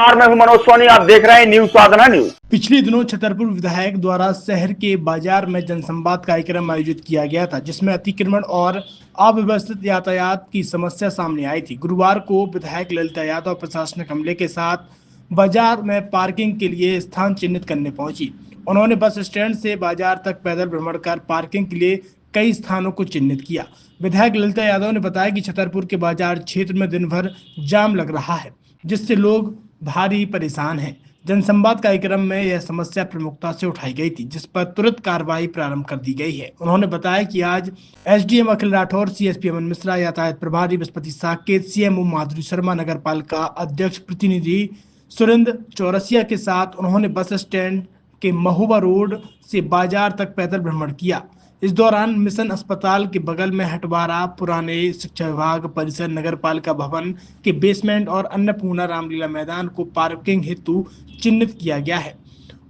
मैं हूं मनोज सोनी, आप देख रहे हैं न्यूज साधना न्यूज। पिछले दिनों छतरपुर विधायक द्वारा शहर के बाजार में जनसंवाद कार्यक्रम आयोजित किया गया था, जिसमें अतिक्रमण और अव्यवस्थित यातायात की समस्या सामने आई थी। गुरुवार को विधायक ललिता यादव प्रशासनिक अमले के साथ बाजार में पार्किंग के लिए स्थान चिन्हित करने पहुंची। उन्होंने बस स्टैंड से बाजार तक पैदल भ्रमण कर पार्किंग के लिए कई स्थानों को चिन्हित किया। विधायक ललिता यादव ने बताया कि छतरपुर के बाजार क्षेत्र में दिन भर जाम लग रहा है, जिससे लोग भारी परेशान हैं। जनसंवाद कार्यक्रम में यह समस्या प्रमुखता से उठाई गई थी, जिस पर तुरंत कार्रवाई प्रारंभ कर दी गई है। उन्होंने बताया कि आज एसडीएम अखिल राठौर, सीएसपी अमन मिश्रा, यातायात प्रभारी बृहस्पति साकेत, सीएमओ माधुरी शर्मा, नगर पालिका अध्यक्ष प्रतिनिधि सुरेंद्र चौरसिया के साथ उन्होंने बस स्टैंड के महुआ रोड से बाजार तक पैदल भ्रमण किया। इस दौरान मिशन अस्पताल के बगल में हटवारा, पुराने शिक्षा विभाग परिसर, नगर पालिका भवन के बेसमेंट और अन्नपूर्णा रामलीला मैदान को पार्किंग हेतु चिन्हित किया गया है।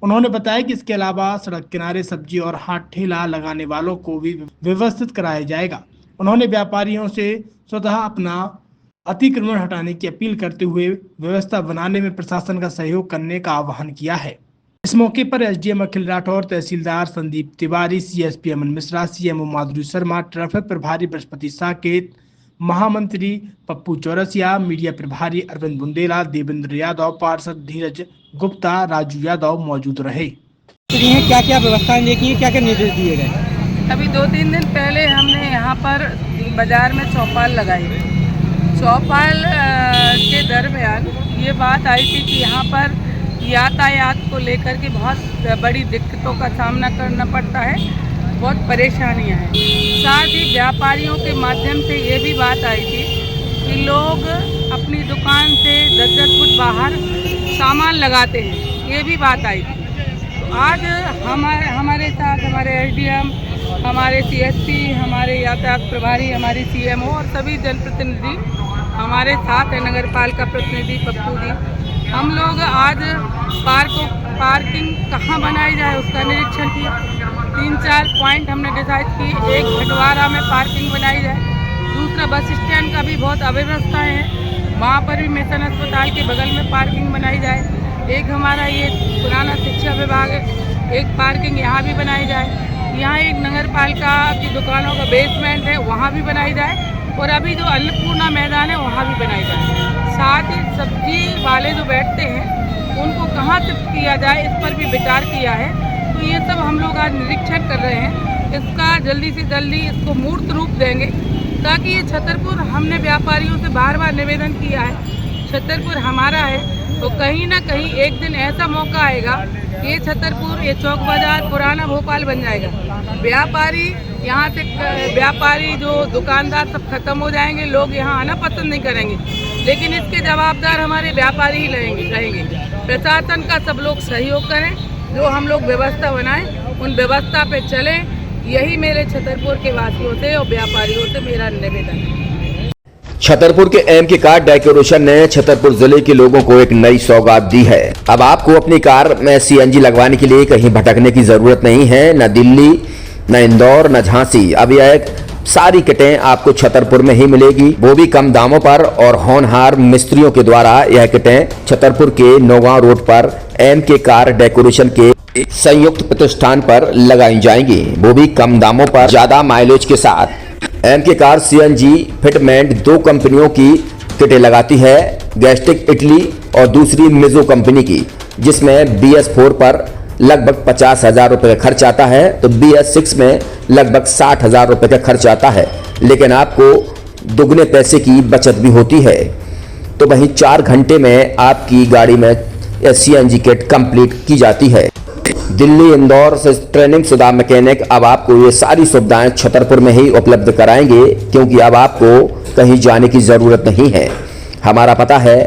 उन्होंने बताया कि इसके अलावा सड़क किनारे सब्जी और हाथ ठेला लगाने वालों को भी व्यवस्थित कराया जाएगा। उन्होंने व्यापारियों से स्वतः अपना अतिक्रमण हटाने की अपील करते हुए व्यवस्था बनाने में प्रशासन का सहयोग करने का आह्वान किया है। इस मौके पर एसडीएम अखिल राठौर, तहसीलदार संदीप तिवारी, सीएसपी अमन मिश्रा, सीएमओ माधुरी शर्मा, ट्रैफिक प्रभारी बृहस्पति साकेत, महामंत्री पप्पू चौरसिया, मीडिया प्रभारी अरविंद बुंदेला, देवेंद्र यादव, पार्षद धीरज गुप्ता, राजू यादव मौजूद रहे। क्या क्या व्यवस्थाएं देखी है, क्या क्या निर्देश दिए गए? अभी 2-3 दिन पहले हमने यहाँ पर बाजार में चौपाल लगाई। चौपाल के दरमियान ये बात आई थी कि यहाँ पर यातायात को लेकर के बहुत बड़ी दिक्कतों का सामना करना पड़ता है, बहुत परेशानियां हैं। साथ ही व्यापारियों के माध्यम से ये भी बात आई थी कि लोग अपनी दुकान से 10-10 फुट बाहर सामान लगाते हैं, ये भी बात आई थी। तो आज हमारे साथ हमारे एसडीएम, हमारे सीएसपी, हमारे यातायात प्रभारी, हमारी सीएमओ और सभी जनप्रतिनिधि हमारे साथ है, नगर पालिका प्रतिनिधि पप्पू जी। हम लोग आज पार्किंग कहाँ बनाई जाए उसका निरीक्षण किया। 3-4 पॉइंट हमने डिसाइड किए। एक हटवारा में पार्किंग बनाई जाए, दूसरा बस स्टैंड का भी बहुत अव्यवस्थाएँ हैं, वहाँ पर भी मिशन अस्पताल के बगल में पार्किंग बनाई जाए। एक हमारा ये पुराना शिक्षा विभाग है, एक पार्किंग यहाँ भी बनाई जाए। यहाँ एक नगर पालिका की दुकानों का बेसमेंट है, वहाँ भी बनाई जाए। और अभी जो अन्नपूर्णा मैदान है वहाँ भी बनाई जाए। साथ ही सब्जी वाले जो बैठते हैं उनको कहाँ शिफ्ट किया जाए, इस पर भी विचार किया है। तो ये सब हम लोग आज निरीक्षण कर रहे हैं। इसका जल्दी से जल्दी इसको मूर्त रूप देंगे, ताकि ये छतरपुर, हमने व्यापारियों से बार बार निवेदन किया है, छतरपुर हमारा है, तो कहीं ना कहीं एक दिन ऐसा मौका आएगा कि ये छतरपुर, ये चौक बाजार पुराना भोपाल बन जाएगा। व्यापारी जो दुकानदार सब खत्म हो जाएंगे, लोग यहाँ आना पसंद नहीं करेंगे, लेकिन इसके जवाबदार हमारे व्यापारी ही रहेंगे। प्रशासन का सब लोग सहयोग करें, जो हम लोग व्यवस्था बनाएं उन व्यवस्था पे चलें, यही मेरे छतरपुर के वासियों से और व्यापारियों से मेरा निवेदन है। छतरपुर के एमके कार डेकोरेशन ने छतरपुर जिले के लोगों को एक नई सौगात दी है। अब आपको अपनी कार में सीएनजी लगवाने के लिए कहीं भटकने की जरूरत नहीं है, न दिल्ली, न इंदौर, न झांसी। अब यह सारी किटें आपको छतरपुर में ही मिलेगी, वो भी कम दामों पर। और होनहार मिस्त्रियों के द्वारा यह किटें छतरपुर के नौगांव रोड पर एमके कार डेकोरेशन के संयुक्त प्रतिष्ठान पर लगाई जाएंगी, वो भी कम दामों पर, ज्यादा माइलेज के साथ। एमके कार सीएनजी फिटमेंट 2 कंपनियों की किटें लगाती है, गैस्टिक इटली और दूसरी मिजो कंपनी की, जिसमें BS4 पर लगभग 50,000 रुपये का खर्च आता है, तो BS6 में लगभग 60,000 रुपये का खर्च आता है, लेकिन आपको दुगने पैसे की बचत भी होती है। तो वहीं 4 घंटे में आपकी गाड़ी में सीएनजी किट कंप्लीट की जाती है। दिल्ली, इंदौर से ट्रेनिंग शुदा मैकेनिक अब आपको ये सारी सुविधाएं छतरपुर में ही उपलब्ध कराएंगे, क्योंकि अब आपको कहीं जाने की जरूरत नहीं है। हमारा पता है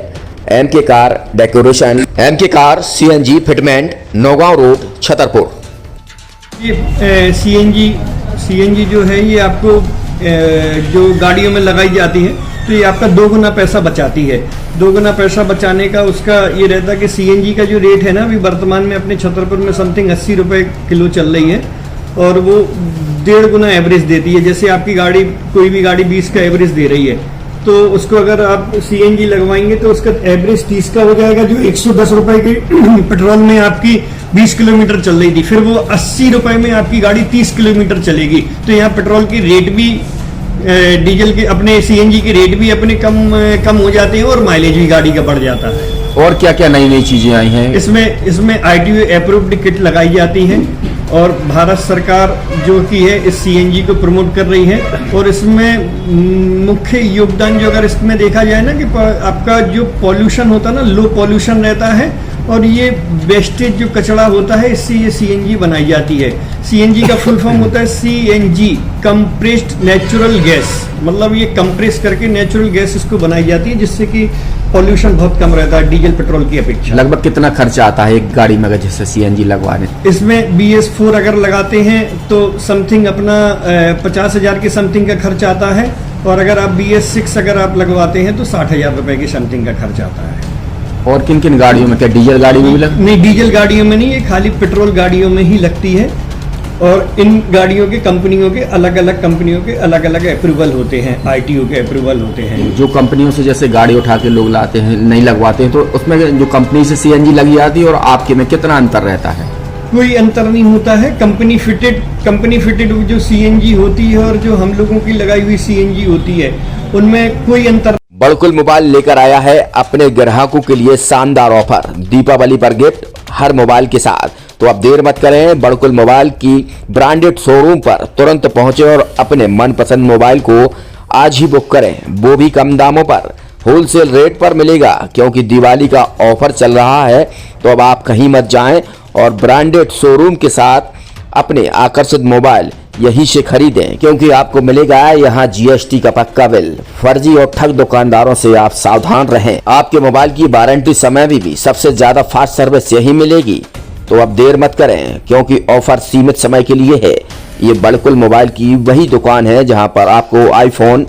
MK car decoration, MK car CNG fitment, Naugaon road, Chhatarpur. ये सीएनजी जो है ये आपको जो गाड़ियों में लगाई जाती है, तो ये आपका 2 गुना पैसा बचाती है। 2 गुना पैसा बचाने का उसका ये रहता है कि सीएनजी का जो रेट है ना, अभी वर्तमान में अपने छतरपुर में समथिंग 80 रुपये किलो चल रही है, और वो 1.5 गुना एवरेज देती है। जैसे आपकी गाड़ी, कोई भी गाड़ी 20 का एवरेज दे रही है, तो उसको अगर आप सीएनजी लगवाएंगे तो उसका एवरेज 30 का हो जाएगा, जो 110 रुपए के पेट्रोल में आपकी 20 किलोमीटर चल रही थी, फिर वो 80 रुपए में आपकी गाड़ी 30 किलोमीटर चलेगी। तो यहाँ पेट्रोल की रेट भी, डीजल के अपने सीएनजी के रेट भी अपने कम हो जाते हैं और माइलेज भी गाड़ी का बढ़ जाता है। और क्या क्या नई नई चीजें आई हैं? इसमें ITO अप्रूव्ड किट लगाई जाती है और भारत सरकार जो कि है इस सीएनजी को प्रमोट कर रही है। और इसमें मुख्य योगदान जो अगर इसमें देखा जाए ना कि आपका जो पॉल्यूशन होता है ना, लो पॉल्यूशन रहता है और ये वेस्टेज जो कचरा होता है इससे ये सीएनजी बनाई जाती है। सीएनजी का फुल फॉर्म होता है CNG, कंप्रेस्ड नेचुरल गैस, मतलब ये कंप्रेस करके नेचुरल गैस इसको बनाई जाती है जिससे कि पॉल्यूशन बहुत कम रहता है डीजल पेट्रोल की अपेक्षा। लगभग कितना खर्चा आता है एक गाड़ी में अगर जैसे सीएनजी लगवाने? इसमें BS4 अगर लगाते हैं तो समथिंग अपना 50,000 के समथिंग का खर्च आता है, और अगर आप BS6 अगर आप लगवाते हैं तो 60,000 रुपए की समथिंग का खर्च आता है। और किन किन गाड़ियों में, क्या डीजल गाड़ी में भी नहीं, डीजल गाड़ियों में नहीं, ये खाली पेट्रोल गाड़ियों में ही लगती है। और इन गाड़ियों के कंपनियों के अलग अलग अप्रूवल होते हैं, ITO के अप्रूवल होते हैं। जो कंपनियों से जैसे गाड़ी उठा के लोग लाते हैं, नहीं लगवाते हैं, तो उसमें जो कंपनी से सीएनजी लगी जाती है और आपके में कितना अंतर रहता है? कोई अंतर नहीं होता है। कंपनी फिटेड जो सीएनजी होती है और जो हम लोगों की लगाई हुई सीएनजी होती है उनमें कोई अंतर। बड़कुल मोबाइल लेकर आया है अपने ग्राहकों के लिए शानदार ऑफर, दीपावली पर गिफ्ट हर मोबाइल के साथ। तो अब देर मत करें, बड़कुल मोबाइल की ब्रांडेड शोरूम पर तुरंत पहुंचे और अपने मनपसंद मोबाइल को आज ही बुक करें, वो भी कम दामों पर, होलसेल रेट पर मिलेगा। क्योंकि दिवाली का ऑफर चल रहा है तो अब आप कहीं मत जाएं और ब्रांडेड शोरूम के साथ अपने आकर्षित मोबाइल यहीं से खरीदें, क्योंकि आपको मिलेगा यहाँ GST का पक्का बिल। फर्जी और ठग दुकानदारों से आप सावधान रहें। आपके मोबाइल की वारंटी समय में भी सबसे ज्यादा फास्ट सर्विस यही मिलेगी। तो अब देर मत करें, क्योंकि ऑफर सीमित समय के लिए है। ये बड़कुल मोबाइल की वही दुकान है जहां पर आपको iPhone,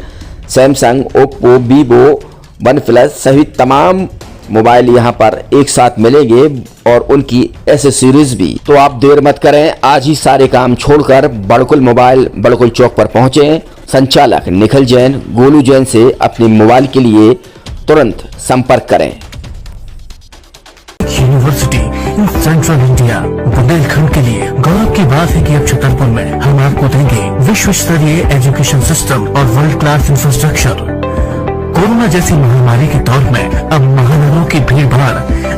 Samsung, Oppo, Vivo, OnePlus सहित तमाम मोबाइल यहां पर एक साथ मिलेंगे और उनकी एसेसरीज भी। तो आप देर मत करें, आज ही सारे काम छोड़कर बड़कुल मोबाइल बड़कुल चौक पर पहुंचे। संचालक निखिल जैन, गोलू जैन से अपने मोबाइल के लिए तुरंत संपर्क करें। University in central India Bundelkhand के लिए गौरव की बात है कि अब छतरपुर में हम आपको देंगे विश्व स्तरीय एजुकेशन सिस्टम और वर्ल्ड क्लास इंफ्रास्ट्रक्चर। कोरोना जैसी महामारी के दौर में अब महानगरों की भीड़ भाड़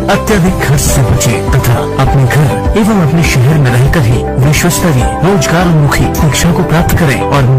अत्यधिक खर्च से बचे तथा अपने घर एवं अपने शहर में रहकर ही विश्व स्तरीय रोजगार उन्मुखी शिक्षा को प्राप्त करें और